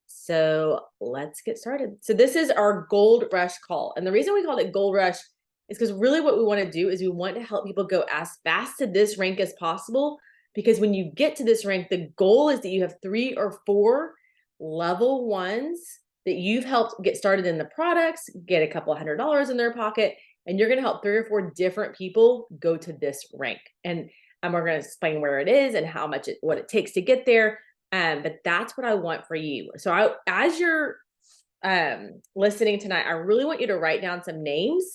So let's get started. So this is our Gold Rush call. And the reason we called it Gold Rush is because really what we want to do is we want to help people go as fast to this rank as possible. Because when you get to this rank, the goal is that you have 3 or 4 level ones that you've helped get started in the products, get a couple $100 in their pocket, and you're going to help 3 or 4 different people go to this rank. And we're going to explain where it is and how much what it takes to get there. But that's what I want for you. So as you're listening tonight, I really want you to write down some names.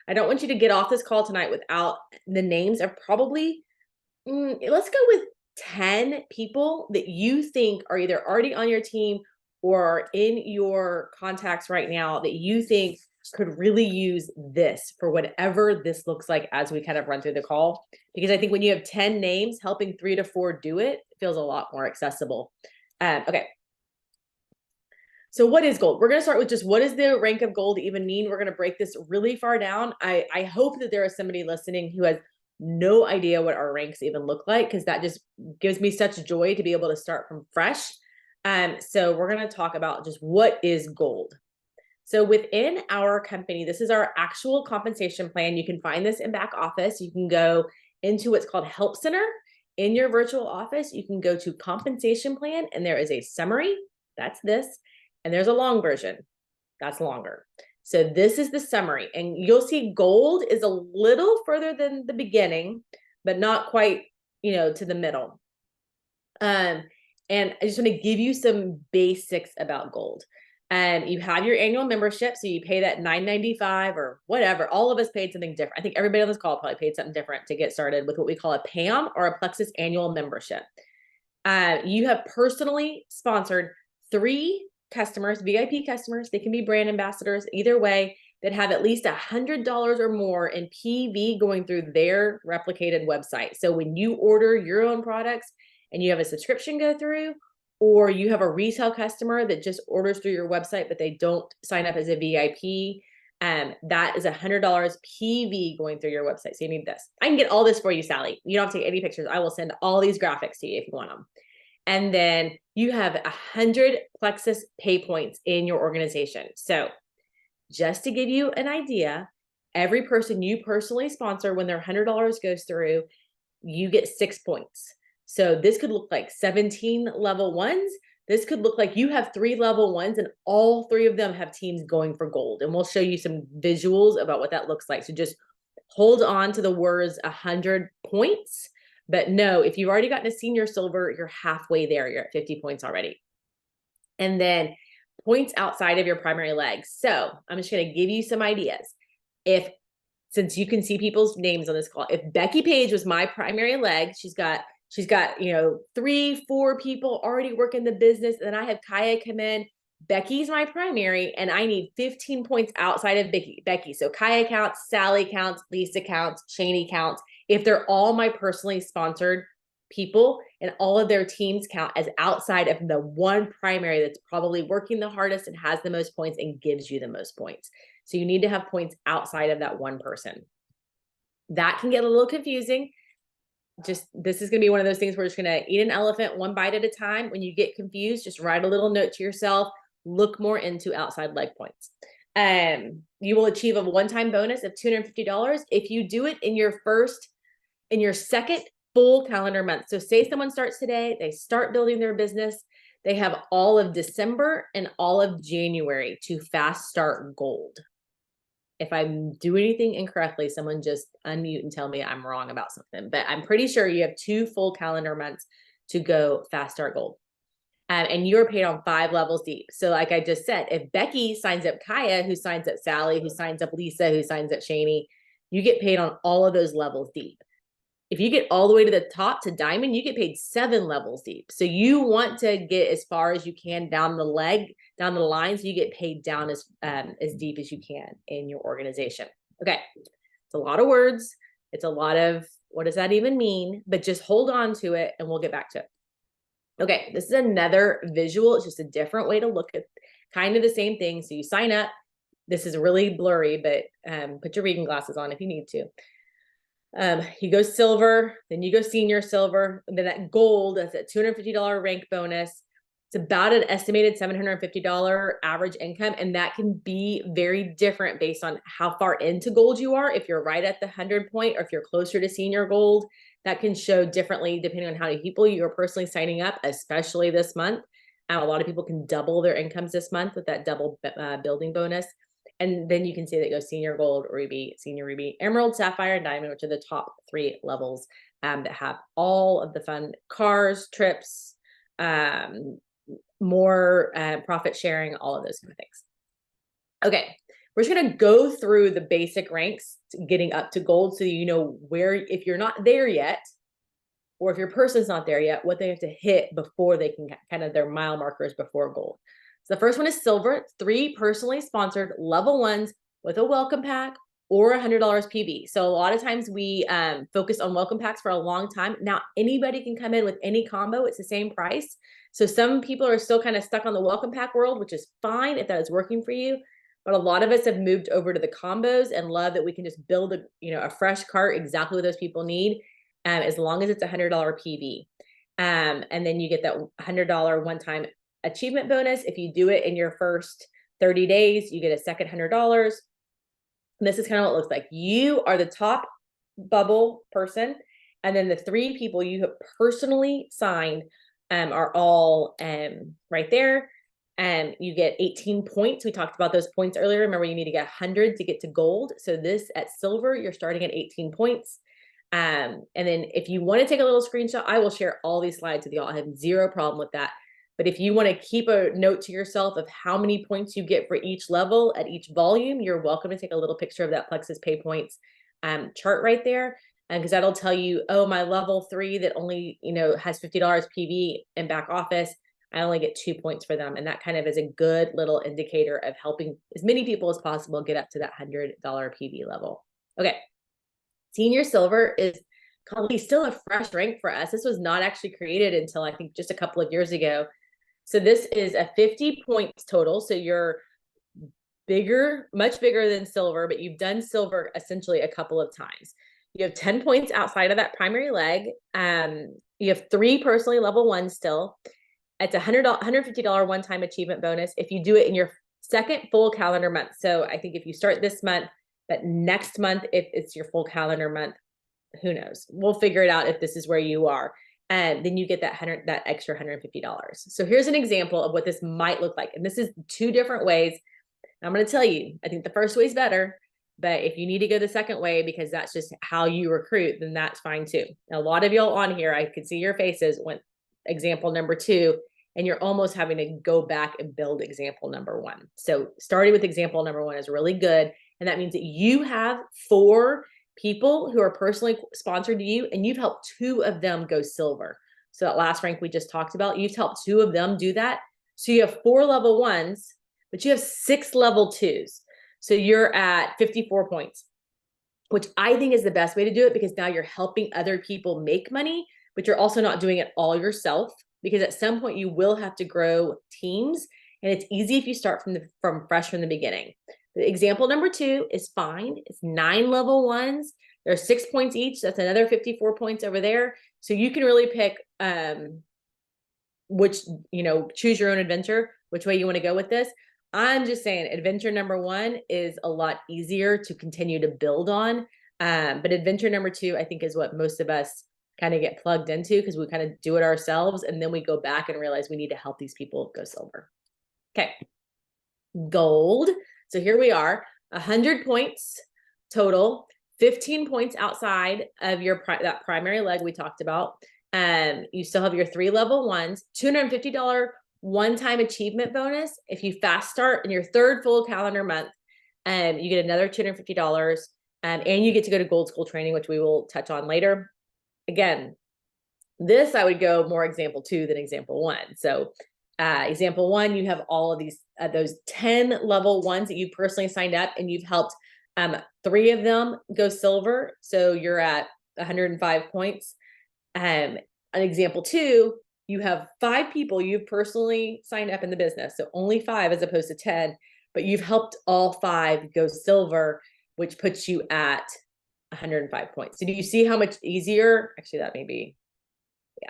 I don't want you to get off this call tonight without the names of probably, let's go with 10 people that you think are either already on your team or in your contacts right now that you think could really use this for whatever this looks like as we kind of run through the call. Because I think when you have 10 names, helping 3 to 4 do it feels a lot more accessible. Okay. So what is gold? We're going to start with just what does the rank of gold even mean? We're going to break this really far down. I hope that there is somebody listening who has no idea what our ranks even look like, because that just gives me such joy to be able to start from fresh. So we're going to talk about just what is gold. So within our company, this is our actual compensation plan. You can find this in back office. You can go into what's called Help Center in your virtual office. You can go to compensation plan, and there is a summary. That's this. And there's a long version. That's longer. So this is the summary. And you'll see gold is a little further than the beginning, but not quite, to the middle. And I just want to give you some basics about gold. And you have your annual membership, so you pay that $9.95 or whatever. All of us paid something different. I think everybody on this call probably paid something different to get started with what we call a PAM or a Plexus annual membership. You have personally sponsored 3 customers, VIP customers. They can be brand ambassadors, either way, that have at least $100 or more in PV going through their replicated website. So when you order your own products and you have a subscription go through, or you have a retail customer that just orders through your website, but they don't sign up as a VIP, that is $100 PV going through your website. So you need this. I can get all this for you, Sally. You don't have to take any pictures. I will send all these graphics to you if you want them. And then you have 100 Plexus pay points in your organization. So just to give you an idea, every person you personally sponsor, when their $100 goes through, you get 6 points. So this could look like 17 level ones. This could look like you have 3 level ones and all 3 of them have teams going for gold. And we'll show you some visuals about what that looks like. So just hold on to the words 100 points. But no, if you've already gotten a senior silver, you're halfway there. You're at 50 points already. And then points outside of your primary legs. So I'm just going to give you some ideas. Since you can see people's names on this call, if Becky Page was my primary leg, she's got 3, 4 people already working the business. And then I have Kaya come in. Becky's my primary, and I need 15 points outside of Becky. So Kaya counts, Sally counts, Lisa counts, Shani counts. If they're all my personally sponsored people and all of their teams count as outside of the one primary that's probably working the hardest and has the most points and gives you the most points. So you need to have points outside of that one person. That can get a little confusing. This is going to be one of those things where we're just going to eat an elephant one bite at a time. When you get confused, just write a little note to yourself. Look more into outside leg points. You will achieve a one-time bonus of $250 if you do it in your second full calendar month. So say someone starts today, they start building their business, they have all of December and all of January to fast start gold. If I do anything incorrectly, someone just unmute and tell me I'm wrong about something. But I'm pretty sure you have 2 full calendar months to go fast start gold. And you're paid on 5 levels deep. So like I just said, if Becky signs up Kaya, who signs up Sally, who signs up Lisa, who signs up Shani, you get paid on all of those levels deep. If you get all the way to the top to diamond, you get paid 7 levels deep. So you want to get as far as you can down the line, so you get paid down as deep as you can in your organization. Okay, it's a lot of words. It's a lot of, what does that even mean? But just hold on to it and we'll get back to it. Okay, this is another visual. It's just a different way to look at kind of the same thing. So you sign up. This is really blurry, but put your reading glasses on if you need to. You go silver, then you go senior silver, and then that gold, that's a $250 rank bonus. It's about an estimated $750 average income. And that can be very different based on how far into gold you are. If you're right at the 100 point, or if you're closer to senior gold, that can show differently depending on how many people you are personally signing up, especially this month. A lot of people can double their incomes this month with that double building bonus. And then you can see that it goes senior gold, ruby, senior ruby, emerald, sapphire, and diamond, which are the top 3 levels that have all of the fun cars, trips, more profit sharing, all of those kind of things. Okay, we're just gonna go through the basic ranks getting up to gold, so you know where, if you're not there yet, or if your person's not there yet, what they have to hit before they can kind of their mile markers before gold. So the first one is silver. It's 3 personally sponsored level 1s with a welcome pack or $100 PV. So a lot of times we focus on welcome packs for a long time. Now anybody can come in with any combo. It's the same price. So some people are still kind of stuck on the welcome pack world, which is fine if that is working for you. But a lot of us have moved over to the combos and love that we can just build a fresh cart exactly what those people need, as long as it's $100 PV. And then you get that $100 one-time achievement bonus. If you do it in your first 30 days, you get a second $100. And this is kind of what it looks like. You are the top bubble person, and then the 3 people you have personally signed are all right there. You get 18 points. We talked about those points earlier. Remember, you need to get 100 to get to gold. So this at silver, you're starting at 18 points. And then if you want to take a little screenshot, I will share all these slides with y'all. I have zero problem with that. But if you want to keep a note to yourself of how many points you get for each level at each volume, you're welcome to take a little picture of that Plexus Pay Points chart right there. And because that'll tell you, oh, my level 3 that only, has $50 PV in back office, I only get 2 points for them. And that kind of is a good little indicator of helping as many people as possible get up to that $100 PV level. Okay. Senior silver is probably still a fresh rank for us. This was not actually created until I think just a couple of years ago. So this is a 50 points total. So you're bigger, much bigger than silver, but you've done silver essentially a couple of times. You have 10 points outside of that primary leg. You have 3 personally level 1 still. It's $150 one-time achievement bonus if you do it in your second full calendar month. So I think if you start this month, but next month, if it's your full calendar month, who knows? We'll figure it out if this is where you are. And then you get that extra $150. So here's an example of what this might look like. And this is 2 different ways. I'm going to tell you, I think the first way is better, but if you need to go the second way because that's just how you recruit, then that's fine too. Now, a lot of y'all on here, I could see your faces went example number 2, and you're almost having to go back and build example number 1. So starting with example number 1 is really good. And that means that you have 4 people who are personally sponsored to you, and you've helped 2 of them go silver. So that last rank we just talked about, you've helped 2 of them do that. So you have 4 level 1s, but you have 6 level 2s. So you're at 54 points, which I think is the best way to do it, because now you're helping other people make money, but you're also not doing it all yourself, because at some point you will have to grow teams, and it's easy if you start from fresh from the beginning. The example number 2 is fine. It's 9 level 1s. There are 6 points each. That's another 54 points over there. So you can really pick which, choose your own adventure, which way you want to go with this. I'm just saying adventure number 1 is a lot easier to continue to build on. But adventure number 2, I think, is what most of us kind of get plugged into, because we kind of do it ourselves. And then we go back and realize we need to help these people go silver. Okay. Gold. So here we are, 100 points total, 15 points outside of that primary leg we talked about. You still have your 3 level 1s, $250 one-time achievement bonus. If you fast start in your 3rd full calendar month, you get another $250, and you get to go to gold school training, which we will touch on later. Again, this I would go more example 2 than example 1. So example 1, you have all of these, those 10 level 1s that you personally signed up, and you've helped 3 of them go silver. So you're at 105 points. On example 2, you have 5 people you've personally signed up in the business. So only 5 as opposed to 10, but you've helped all 5 go silver, which puts you at 105 points. So do you see how much easier? Actually, that may be, yeah.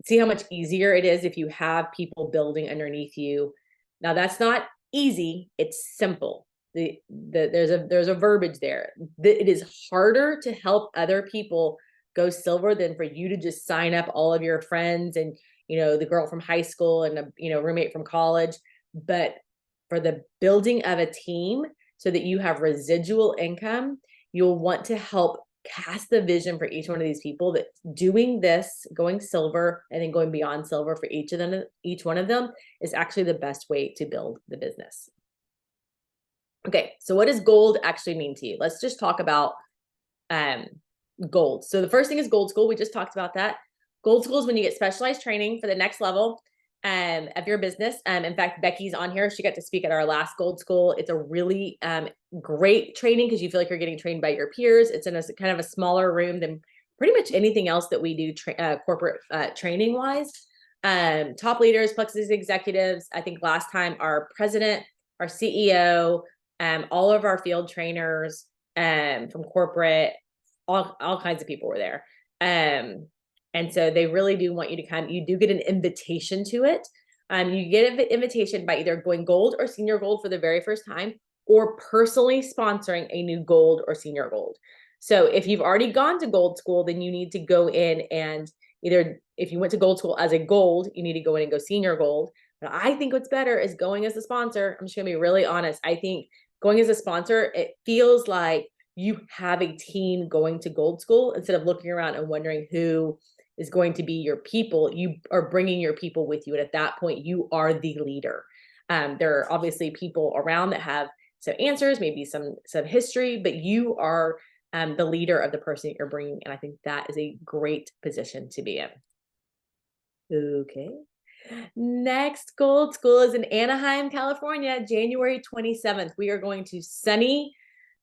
see how much easier it is if you have people building underneath you. Now that's not easy, it's simple. There's a verbiage there. It is harder to help other people go silver than for you to just sign up all of your friends and, you know, the girl from high school and a, you know, roommate from college. But for the building of a team so that you have residual income, you'll want to help cast the vision for each one of these people that doing this, going silver and then going beyond silver for each of them, each one of them is actually the best way to build the business. Okay, so what does gold actually mean to you? Let's just talk about gold. So the first thing is gold school. We just talked about that. Gold school is when you get specialized training for the next level of your business. In fact, Becky's on here. She got to speak at our last gold school. It's a really great training because you feel like you're getting trained by your peers. It's in a kind of a smaller room than pretty much anything else that we do corporate training wise. Top leaders, Plexus executives. I think last time our president, our CEO, all of our field trainers from corporate, all kinds of people were there. And so they really do want you to come. You do get an invitation to it. You get an invitation by either going gold or senior gold for the very first time, or personally sponsoring a new gold or senior gold. So if you've already gone to gold school, then you need to go in and either, if you went to gold school as a gold, you need to go in and go senior gold. But I think what's better is going as a sponsor. I'm just gonna be really honest. I think going as a sponsor, it feels like you have a team going to gold school instead of looking around and wondering who is going to be your people. You are bringing your people with you. And at that point, you are the leader. There are obviously people around that have some answers, maybe some history, but you are the leader of the person that you're bringing. And I think that is a great position to be in. Okay. Next gold school is in Anaheim, California, January 27th. We are going to sunny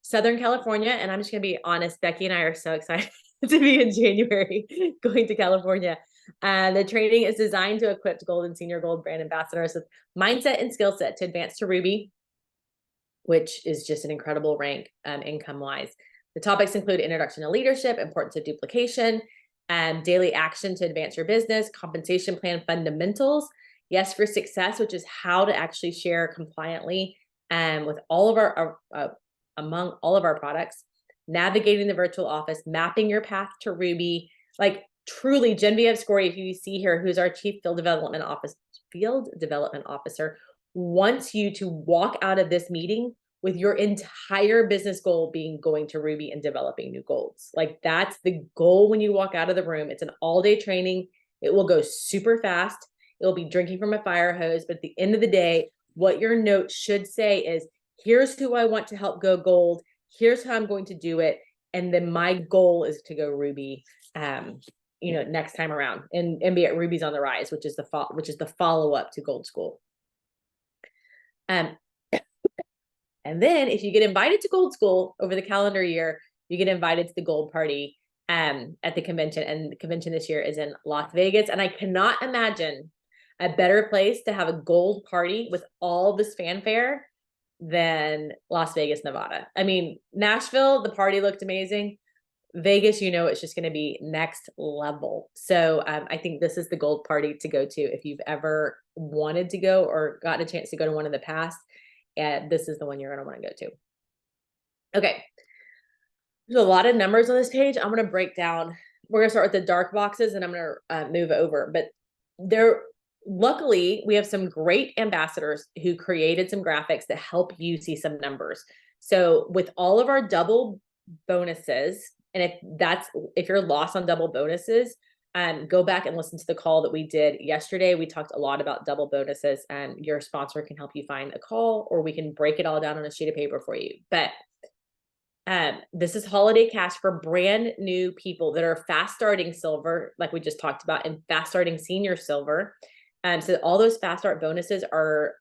Southern California. And I'm just going to be honest, Becky and I are so excited to be in January going to California. The training is designed to equip gold and senior gold brand ambassadors with mindset and skill set to advance to Ruby, which is just an incredible rank income-wise. The topics include introduction to leadership, importance of duplication, daily action to advance your business, compensation plan fundamentals, yes for success, which is how to actually share compliantly with all of our among all of our products, navigating the virtual office, mapping your path to Ruby. Like truly, Genevieve Scory, if you see here, who's our chief field development officer, wants you to walk out of this meeting with your entire business goal being going to Ruby and developing new golds. Like that's the goal when you walk out of the room. It's an all-day training. It will go super fast. It'll be drinking from a fire hose. But at the end of the day, what your note should say is, here's who I want to help go gold. Here's how I'm going to do it. And then my goal is to go Ruby, you know, next time around and be at Ruby's on the Rise, which is the follow-up to Gold School. And then if you get invited to Gold School over the calendar year, you get invited to the Gold Party at the convention. And the convention this year is in Las Vegas. And I cannot imagine a better place to have a Gold Party with all this fanfare than Las Vegas, Nevada. I mean, Nashville, the party looked amazing. Vegas, you know, it's just going to be next level. So I think this is the Gold Party to go to if you've ever wanted to go or gotten a chance to go to one in the past. And this is the one you're going to want to go to. Okay. There's a lot of numbers on this page. I'm going to break down. We're going to start with the dark boxes and I'm going to move over. But luckily, we have some great ambassadors who created some graphics that help you see some numbers. So with all of our double bonuses, and if you're lost on double bonuses, go back and listen to the call that we did yesterday. We talked a lot about double bonuses, and your sponsor can help you find a call, or we can break it all down on a sheet of paper for you. But this is holiday cash for brand new people that are fast starting silver, like we just talked about, and fast starting senior silver. So all those fast start bonuses are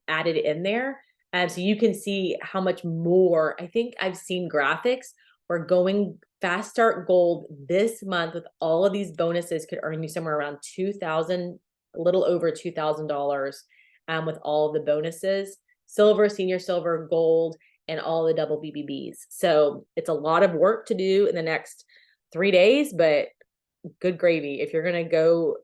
added in there. So you can see how much more. I think I've seen graphics where going fast start gold this month with all of these bonuses could earn you somewhere around $2,000, a little over $2,000 with all of the bonuses, silver, senior silver, gold, and all the double BBBs. So it's a lot of work to do in the next 3 days, but good gravy. If you're going to go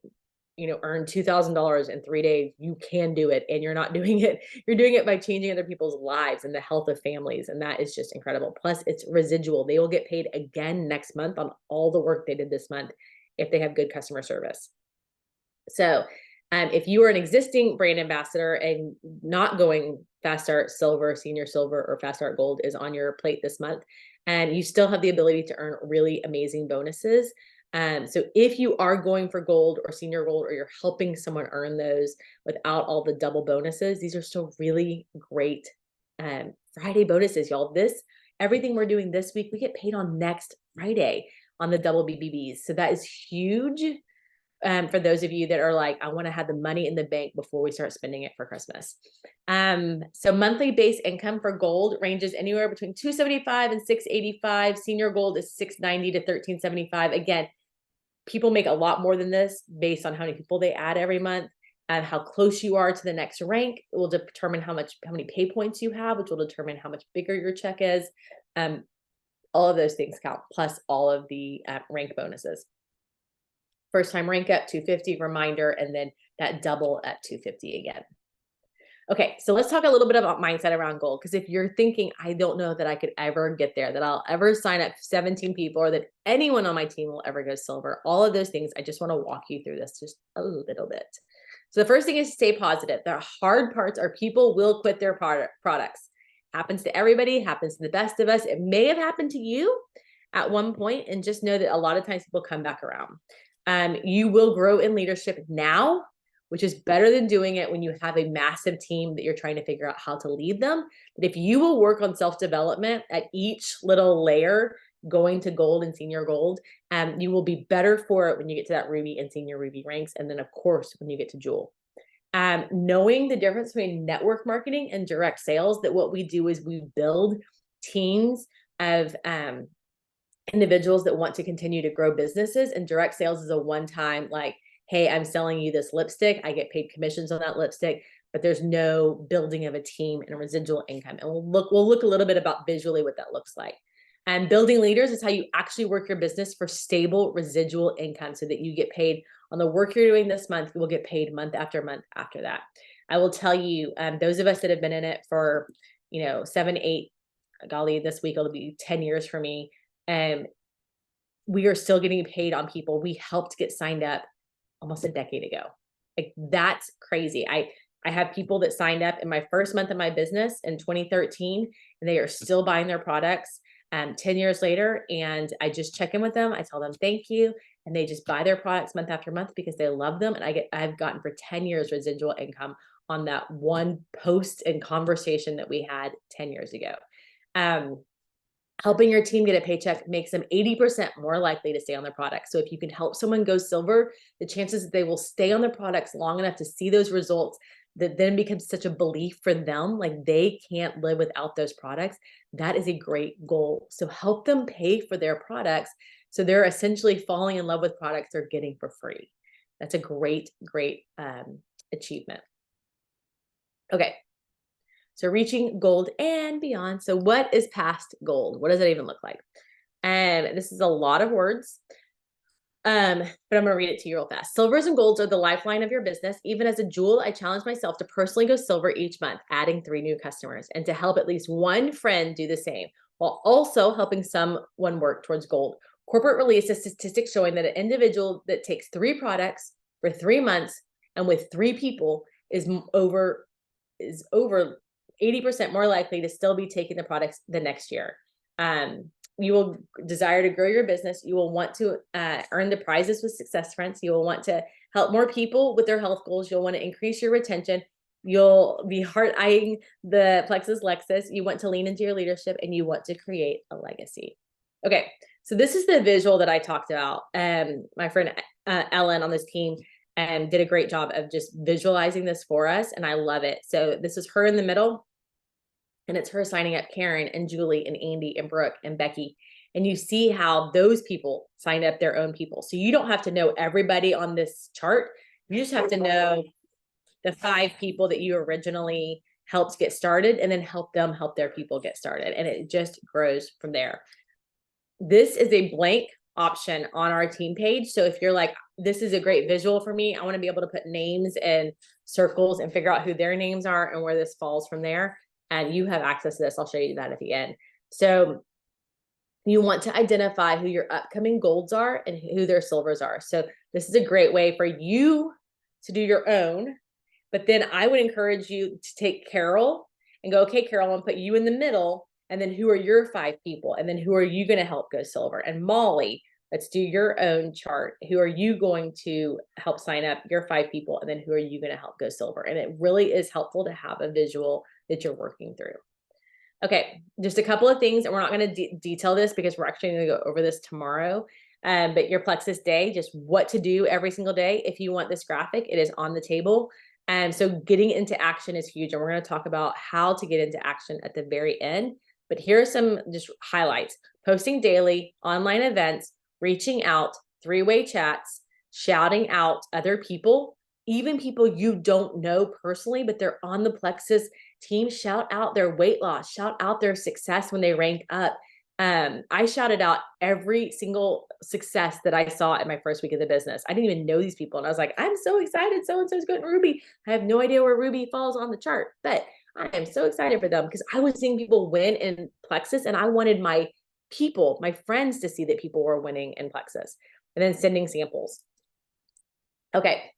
earn $2,000 in 3 days, you can do it. And you're not doing it. You're doing it by changing other people's lives and the health of families. And that is just incredible. Plus it's residual. They will get paid again next month on all the work they did this month if they have good customer service. So if you are an existing brand ambassador and not going Fast Start Silver, Senior Silver, or Fast Start Gold is on your plate this month, and you still have the ability to earn really amazing bonuses. So if you are going for gold or senior gold, or you're helping someone earn those without all the double bonuses, these are still really great Friday bonuses, y'all. Everything we're doing this week, we get paid on next Friday on the double BBBs. So that is huge. For those of you that are like, I want to have the money in the bank before we start spending it for Christmas. So monthly base income for gold ranges anywhere between $275 and $685. Senior gold is $690 to $1375. Again, people make a lot more than this based on how many people they add every month and how close you are to the next rank. It will determine how many pay points you have, which will determine how much bigger your check is. All of those things count, plus all of the rank bonuses. First time rank up, 250 reminder, and then that double at 250 again. Okay, so let's talk a little bit about mindset around gold. Because if you're thinking, I don't know that I could ever get there, that I'll ever sign up 17 people, or that anyone on my team will ever go silver, all of those things, I just want to walk you through this just a little bit. So the first thing is stay positive. The hard parts are people will quit their products. Happens to everybody, happens to the best of us. It may have happened to you at one point, and just know that a lot of times people come back around. You will grow in leadership now, which is better than doing it when you have a massive team that you're trying to figure out how to lead them. But if you will work on self-development at each little layer, going to gold and senior gold, you will be better for it when you get to that ruby and senior ruby ranks. And then of course, when you get to jewel. Knowing the difference between network marketing and direct sales, that what we do is we build teams of individuals that want to continue to grow businesses, and direct sales is a one-time, like, hey, I'm selling you this lipstick, I get paid commissions on that lipstick, but there's no building of a team and residual income. And we'll look a little bit about visually what that looks like. And building leaders is how you actually work your business for stable residual income, so that you get paid on the work you're doing this month. You will get paid month after month after that. I will tell you, those of us that have been in it for 7, 8, golly, this week it'll be 10 years for me. We are still getting paid on people we helped get signed up almost a decade ago. Like, that's crazy. I have people that signed up in my first month of my business in 2013, and they are still buying their products 10 years later. And I just check in with them. I tell them thank you, and they just buy their products month after month because they love them. And I've gotten for 10 years residual income on that one post and conversation that we had 10 years ago. Helping your team get a paycheck makes them 80% more likely to stay on their products. So if you can help someone go silver, the chances that they will stay on their products long enough to see those results, that then becomes such a belief for them, like they can't live without those products. That is a great goal. So help them pay for their products, so they're essentially falling in love with products they're getting for free. That's a great achievement. Okay. So reaching gold and beyond. So what is past gold? What does that even look like? And this is a lot of words, but I'm going to read it to you real fast. Silvers and golds are the lifeline of your business. Even as a jewel, I challenge myself to personally go silver each month, adding 3 new customers, and to help at least one friend do the same, while also helping someone work towards gold. Corporate released a statistic showing that an individual that takes 3 products for 3 months and with 3 people is over 80% more likely to still be taking the products the next year. You will desire to grow your business. You will want to earn the prizes with Success Friends. You will want to help more people with their health goals. You'll want to increase your retention. You'll be heart eyeing the Plexus Lexus. You want to lean into your leadership, and you want to create a legacy. Okay, so this is the visual that I talked about. My friend Ellen on this team did a great job of just visualizing this for us, and I love it. So this is her in the middle, and it's her signing up Karen and Julie and Andy and Brooke and Becky. And you see how those people signed up their own people. So you don't have to know everybody on this chart. You just have to know the 5 people that you originally helped get started, and then help them help their people get started. And it just grows from there. This is a blank option on our team page. So if you're like, this is a great visual for me. I want to be able to put names and circles and figure out who their names are and where this falls from there. And you have access to this. I'll show you that at the end. So you want to identify who your upcoming golds are and who their silvers are. So this is a great way for you to do your own. But then I would encourage you to take Carol and go, okay, Carol, and put you in the middle. And then who are your 5 people? And then who are you going to help go silver? And Molly, let's do your own chart. Who are you going to help sign up your 5 people? And then who are you going to help go silver? And it really is helpful to have a visual that you're working through. Okay, just a couple of things, and we're not going to detail this because we're actually going to go over this tomorrow. But your Plexus day, just what to do every single day. If you want this graphic, it is on the table. And so getting into action is huge. And we're going to talk about how to get into action at the very end. But here are some just highlights: posting daily, online events, reaching out, 3-way chats, shouting out other people, even people you don't know personally, but they're on the Plexus team. Shout out their weight loss, shout out their success when they rank up. I shouted out every single success that I saw in my first week of the business. I didn't even know these people. And I was like, I'm so excited. So-and-so's going to Ruby. I have no idea where Ruby falls on the chart, but I am so excited for them because I was seeing people win in Plexus, and I wanted my people, my friends, to see that people were winning in Plexus. And then sending samples. Okay.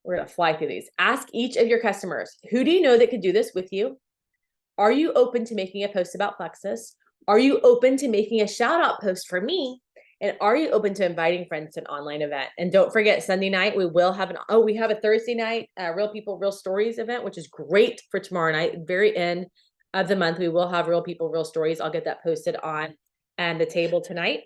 We're going to fly through these. Ask each of your customers, who do you know that could do this with you? Are you open to making a post about Plexus? Are you open to making a shout out post for me? And are you open to inviting friends to an online event? And don't forget, Sunday night, we will have we have a Thursday night, Real People, Real Stories event, which is great for tomorrow night. Very end of the month, we will have Real People, Real Stories. I'll get that posted on the table tonight.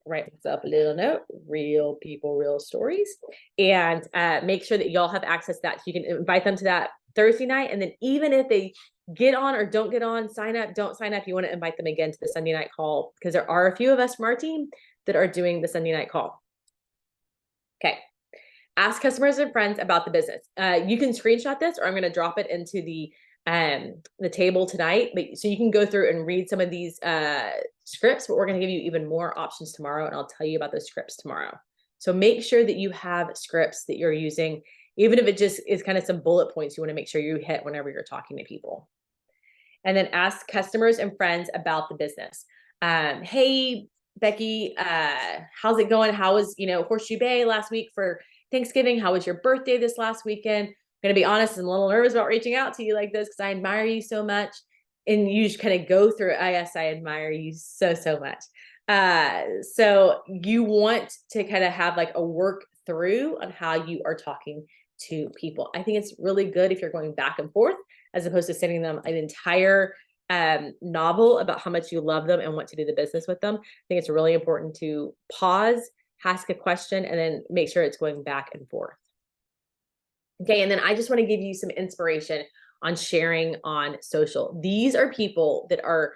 Write this up a little note: Real People, Real Stories. And make sure that y'all have access to that. So you can invite them to that Thursday night. And then even if they get on or don't get on, sign up, don't sign up, you want to invite them again to the Sunday night call, because there are a few of us from our team that are doing the Sunday night call. Okay. Ask customers and friends about the business. You can screenshot this, or I'm going to drop it into the table tonight, but so you can go through and read some of these scripts, but we're going to give you even more options tomorrow, and I'll tell you about those scripts tomorrow. So make sure that you have scripts that you're using, even if it just is kind of some bullet points you want to make sure you hit whenever you're talking to people. And then ask customers and friends about the business. Hey, Becky, how's it going? How was, Horseshoe Bay last week for Thanksgiving? How was your birthday this last weekend? I'm going to be honest, I'm a little nervous about reaching out to you like this because I admire you so much. And you just kind of go through it. Yes, I admire you so, so much. So you want to kind of have like a work through on how you are talking to people. I think it's really good if you're going back and forth, as opposed to sending them an entire novel about how much you love them and want to do the business with them. I think it's really important to pause, ask a question, and then make sure it's going back and forth. Okay, and then I just want to give you some inspiration on sharing on social. These are people that are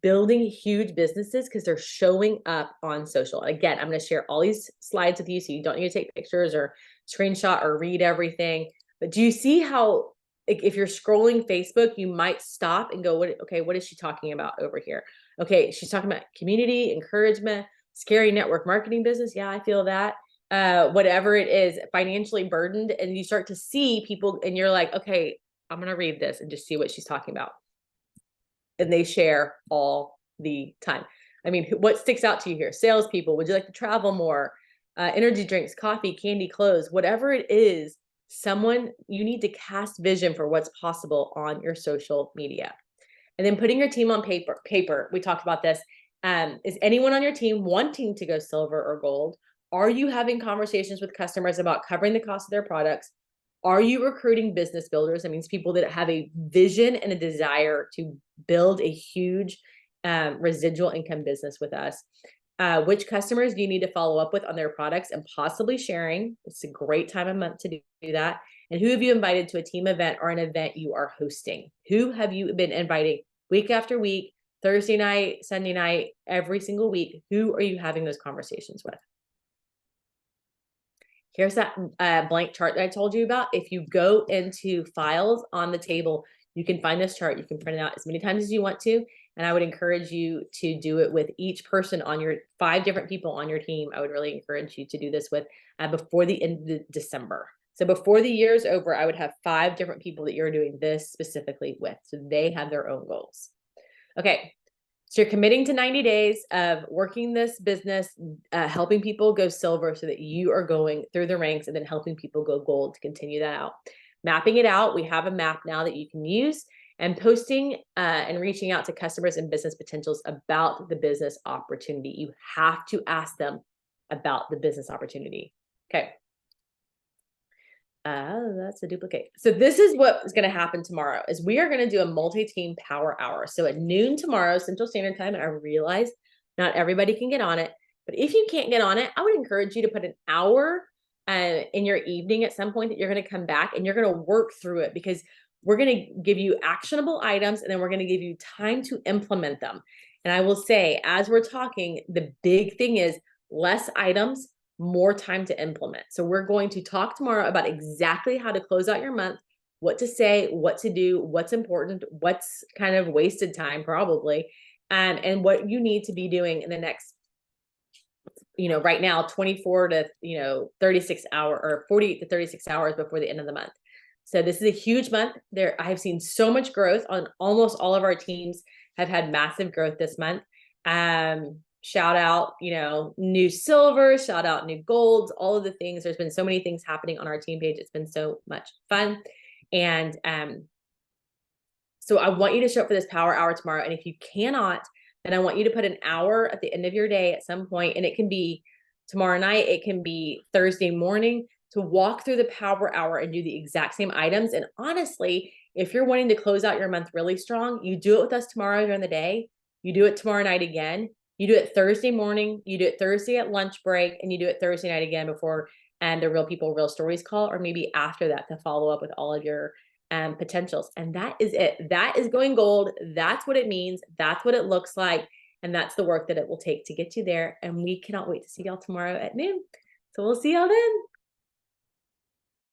building huge businesses because they're showing up on social. Again, I'm going to share all these slides with you, so you don't need to take pictures or screenshot or read everything. But do you see how, if you're scrolling Facebook, you might stop and go, what is she talking about over here? Okay, she's talking about community, encouragement, scary network marketing business. Yeah, I feel that. Whatever it is, financially burdened. And you start to see people and you're like, okay, I'm going to read this and just see what she's talking about. And they share all the time. I mean, what sticks out to you here? Salespeople, would you like to travel more? Energy drinks, coffee, candy, clothes, whatever it is, you need to cast vision for what's possible on your social media. And then putting your team on paper, we talked about this. Is anyone on your team wanting to go silver or gold? Are you having conversations with customers about covering the cost of their products? Are you recruiting business builders? That means people that have a vision and a desire to build a huge residual income business with us. Which customers do you need to follow up with on their products and possibly sharing? It's a great time of month to do that. And who have you invited to a team event or an event you are hosting? Who have you been inviting week after week, Thursday night, Sunday night, every single week? Who are you having those conversations with? Here's that blank chart that I told you about. If you go into files on the table, you can find this chart. You can print it out as many times as you want to. And I would encourage you to do it with each person on your 5 different people on your team. I would really encourage you to do this with before the end of December. So before the year is over, I would have 5 different people that you're doing this specifically with. So they have their own goals. Okay. So you're committing to 90 days of working this business, helping people go silver so that you are going through the ranks and then helping people go gold to continue that out. Mapping it out. We have a map now that you can use, and posting and reaching out to customers and business potentials about the business opportunity. You have to ask them about the business opportunity. Okay. That's a duplicate. So this is what is going to happen tomorrow is we are going to do a multi-team power hour. So at noon tomorrow, Central Standard Time, and I realize not everybody can get on it, but if you can't get on it, I would encourage you to put an hour in your evening at some point that you're going to come back and you're going to work through it, because we're going to give you actionable items and then we're going to give you time to implement them. And I will say, as we're talking, the big thing is less items, more time to implement. So we're going to talk tomorrow about exactly how to close out your month, what to say, what to do, what's important, what's kind of wasted time probably, and what you need to be doing in the next, right now, 24 to, 36 hour or 48 to 36 hours before the end of the month. So this is a huge month. I have seen so much growth on almost all of our teams have had massive growth this month. Shout out, new silver, shout out new golds, all of the things. There's been so many things happening on our team page. It's been so much fun. And so I want you to show up for this power hour tomorrow. And if you cannot, then I want you to put an hour at the end of your day at some point, and it can be tomorrow night, it can be Thursday morning, to walk through the power hour and do the exact same items. And honestly, if you're wanting to close out your month really strong, you do it with us tomorrow during the day, you do it tomorrow night again, you do it Thursday morning, you do it Thursday at lunch break, and you do it Thursday night again before the Real People, Real Stories call, or maybe after that to follow up with all of your potentials. And that is it. That is going gold. That's what it means. That's what it looks like. And that's the work that it will take to get you there. And we cannot wait to see y'all tomorrow at noon. So we'll see y'all then.